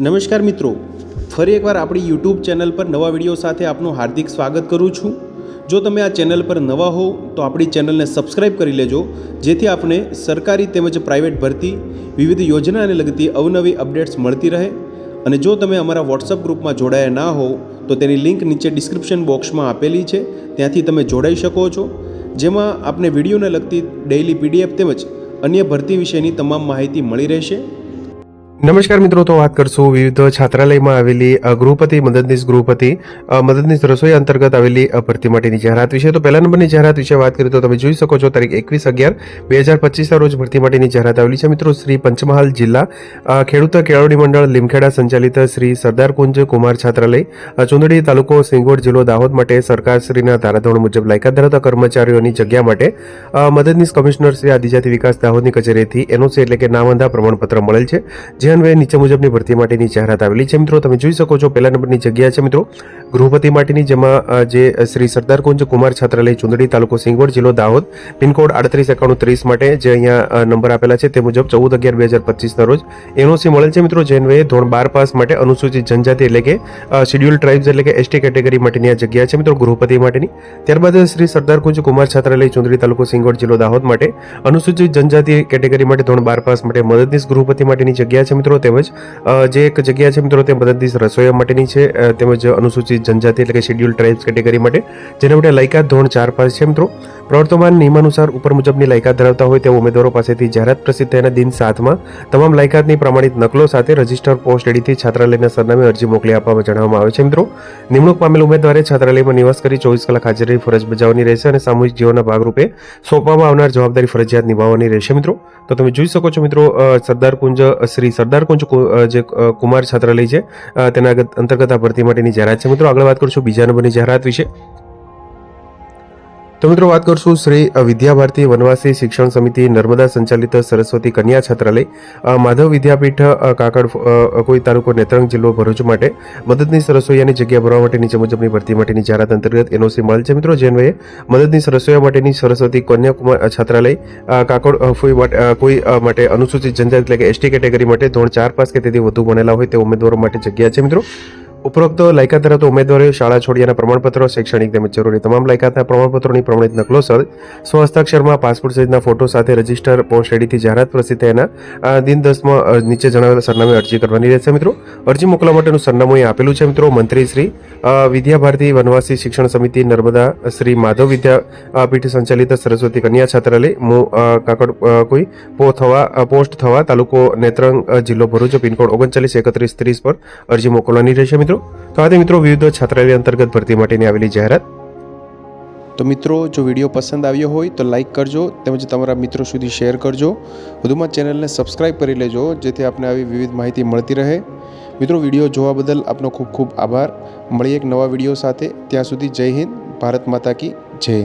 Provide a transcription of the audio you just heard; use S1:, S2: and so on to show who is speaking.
S1: નમસ્કાર મિત્રો, ફરી એકવાર આપણી યુટ્યુબ ચેનલ પર નવા વિડીયો સાથે આપનું હાર્દિક સ્વાગત કરું છું। જો તમે આ ચેનલ પર નવા હો તો આપણી ચેનલને સબસ્ક્રાઇબ કરી લેજો, જેથી આપને સરકારી તેમજ પ્રાઇવેટ ભરતી વિવિધ યોજનાને લગતી અવનવી અપડેટ્સ મળતી રહે। અને જો તમે અમારા વોટ્સઅપ ગ્રુપમાં જોડાયા ના હો તો તેની લિંક નીચે ડિસ્ક્રિપ્શન બોક્સમાં આપેલી છે, ત્યાંથી તમે જોડાઈ શકો છો, જેમાં આપને વિડીયોને લગતી ડેઇલી પીડીએફ તેમજ અન્ય ભરતી વિશેની તમામ માહિતી મળી રહેશે।
S2: નમસ્કાર મિત્રો, તો વાત કરશું વિવિધ છાત્રાલયમાં આવેલી મદદનીશ રસોઈ અંતર્ગત આવેલી ભરતી માટેની જાહેરાત વિશે। તો પહેલા નંબરની જાહેરાત વિશે વાત કરીએ તો તમે જોઈ શકો છો, તારીખ 21/11/2025 રોજ ભરતી માટેની જાહેરાત આવેલી છે। મિત્રો, શ્રી પંચમહાલ જિલ્લા ખેડૂત કેળવણી મંડળ લીમખેડા સંચાલિત શ્રી સરદાર કુંજ કુમાર છાત્રાલય ચુંદડી તાલુકો સિંગવડ જિલ્લો દાહોદ માટે સરકારશ્રીના ધારાધોરણ મુજબ લાયકાત ધરાવતા કર્મચારીઓની જગ્યા માટે મદદનીશ કમિશનર શ્રી આદિજાતિ વિકાસ દાહોદની કચેરીથી એનઓસી એટલે કે નામંદા પ્રમાણપત્ર મળેલ છે, જે અન્વયે નીચે મુજબની ભરતી માટેની જાહેરાત આવેલી છે। મિત્રો, તમે જોઈ શકો છો, પહેલા નંબરની જગ્યા છે મિત્રો ગૃહપતિ માટેની, જેમાં જે શ્રી સરદાર કુંજ કુમાર છાત્રાલય ચુંદડી તાલુકો સિંગવડ જિલ્લો દાહોદ પિનકોડ 389130 માટે જે અહીંયા નંબર આપેલા છે તે મુજબ 14/11/2025 રોજ એનઓસી મળેલ છે। મિત્રો, જે અન્વયે ધોરણ 12 પાસ માટે અનુસૂચિત જનજાતિ એટલે કે શેડ્યુલ ટ્રાઇબ્સ એટલે કે એસટી કેટેગરી માટેની આ જગ્યા છે મિત્રો ગૃહપતિ માટેની। ત્યારબાદ શ્રી સરદાર કુંજ કુમાર છાત્રાલય ચુંદડી તાલુકો સિંગવડ જિલ્લો દાહોદ માટે અનુસૂચિત જનજાતિ કેટેગરી માટે ધોરણ 12 પાસ માટે મદદનીશ ગૃહપતિ માટેની જગ્યા છે મિત્રો। તેમજ જે એક જગ્યા છે મિત્રો તે મદદનીશ રસોઈયા માટેની છે, તેમજ અનુસૂચિત જનજાતિ એટલે કે શેડ્યુલ ટ્રાઇબ્સ કેટેગરી માટે, જેના માટે લાયકાત ધોરણ 4 પાસ છે મિત્રો। પ્રવર્તમાન નિયમાનુસાર ઉપર મુજબની લાયકાત ધરાવતા હોય તેવા ઉમેદવારો પાસેથી જાહેરાત પ્રસિદ્ધ થયાના દિન 7માં તમામ લાયકાતની પ્રમાણિત નકલો સાથે રજિસ્ટર પોસ્ટ એડીથી છાત્રાલયના સરનામે અરજી મોકલી આપવામાં જણાવવામાં આવે છે। મિત્રો, નિમણૂક પામેલ ઉમેદવારે છાત્રાલયમાં નિવાસ કરી 24 કલાક હાજર રહી ફરજ બજાવવાની રહેશે અને સામૂહિક જીવનના ભાગરૂપે સોંપવામાં આવનાર જવાબદારી ફરજિયાત નિભાવવાની રહેશે। મિત્રો, તો તમે જોઈ શકો છો મિત્રો, શ્રી સરદાર કુંજ જે કુમાર છાત્રાલય છે તેના અંતર્ગત આ ભરતી માટેની જાહેરાત છે। મિત્રો, આગળ વાત કરશું બીજા નંબરની જાહેરાત વિશે। તો મિત્રો, વાત કરશું શ્રી વિદ્યાભારતી વનવાસી શિક્ષણ સમિતિ નર્મદા સંચાલિત સરસ્વતી કન્યા છાત્રાલય માધવ વિદ્યાપીઠ કાકડ કોઈ તાલુકો નેત્રંગ જિલ્લો ભરૂચ માટે મદદનીશ રસોઈયાની જગ્યા ભરવા માટે નીચે મુજબની ભરતી માટેની જાહેરાત અંતર્ગત એનઓસી મળેલ છે। મિત્રો, જે અન્વયે મદદનીશ રસોઈયા માટેની સરસ્વતી કન્યાકુમાર છાત્રાલય કાકડ કોઈ માટે અનુસૂચિત જનજાતિ એટલે કે એસટી કેટેગરી માટે ધોરણ 4 પાસ કે તેથી વધુ ભણેલા હોય તે ઉમેદવારો માટે જગ્યા છે। મિત્રો, ઉપરોક્ત લાયકાત ધરાવતા ઉમેદવારોએ શાળા છોડ્યાના પ્રમાણપત્રો, શૈક્ષણિક તેમજ જરૂરી તમામ લાયકાતના પ્રમાણપત્રોની પ્રમાણિત નકલો સ્વહસ્તાક્ષરમાં પાસપોર્ટ સાઇઝના ફોટો સાથે રજિસ્ટર પોસ્ટ એડીથી જાહેરાત પ્રસિદ્ધ થયાના દિન 10માં નીચે જણાવેલા સરનામે અરજી કરવાની રહેશે। મિત્રો, અરજી મોકલવા માટેનું સરનામું અહીં આપેલું છે મિત્રો, મંત્રી શ્રી વિદ્યાભારતી વનવાસી શિક્ષણ સમિતિ નર્મદા શ્રી માધવ વિદ્યાપીઠ સંચાલિત સરસ્વતી કન્યા છાત્રાલય કાકડ કોઈ પોસ્ટ થવા તાલુકો નેત્રંગ જિલ્લો ભરૂચ પિનકોડ 393130 પર અરજી મોકલવાની રહેશે। મિત્રો, તો આ મિત્રો વિવિધ છાત્રાલય અંતર્ગત ભરતી માટેની આવેલી જાહેરાત।
S1: તો મિત્રો, જો વિડીયો પસંદ આવ્યો હોય તો લાઇક કરજો, તેમજ તમારા મિત્રો સુધી શેર કરજો। વધુમાં ચેનલને સબસ્ક્રાઇબ કરી લેજો, જેથી આપને આવી વિવિધ માહિતી મળતી રહે। મિત્રો, વિડીયો જોવા બદલ આપનો ખૂબ ખૂબ આભાર। મળીએ એક નવા વિડીયો સાથે, ત્યાં સુધી જય હિન્દ, ભારત માતા કી જય।